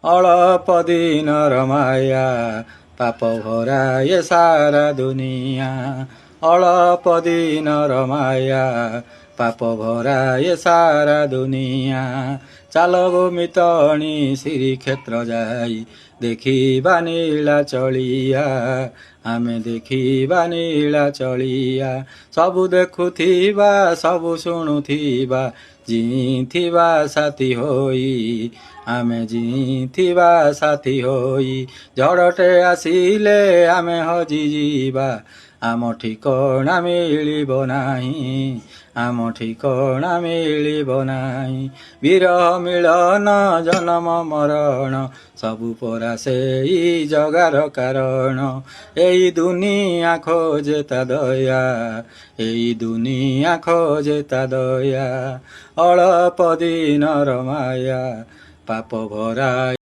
ଅଳପ ଦିନର ମାୟା ପାପ ଭରା ଏ ସାରା ଦୁନିଆ। ଅଳପ ଦିନର ମାୟା ପାପ ଭରା ଏ ସାରା ଦୁନିଆ। ଚାଲ ଭୂମିତଣି ଶ୍ରୀକ୍ଷେତ୍ର ଯାଇ ଦେଖିବା ନୀଳାଚଳିଆ। ଆମେ ଦେଖିବା ନୀଳାଚଳିଆ। ସବୁ ଦେଖୁଥିବା ସବୁ ଶୁଣୁଥିବା ଜିଇଥିବା ସାଥୀ ହୋଇ। ଆମେ ଜିଇଥିବା ସାଥୀ ହୋଇ। ଝଡ଼ଟେ ଆସିଲେ ଆମେ ହଜିଯିବା। ଆମ ଠିକଣା ମିଳିବ ନାହିଁ। ଆମ ଠିକଣା ମିଳିବ ନାହିଁ। ବିରହ ମିଳନ ଜନମ ମରଣ ସବୁ ପରା ସେଇ ଜଗାର କାରଣ। ଏଇ ଦୁନିଆ ଖୋଜେ ତା ଦୟା। ଏଇ ଦୁନିଆ ଖୋଜେ ତା ଦୟା। ଅଳପ ଦିନର ମାୟା ପାପ ଭରା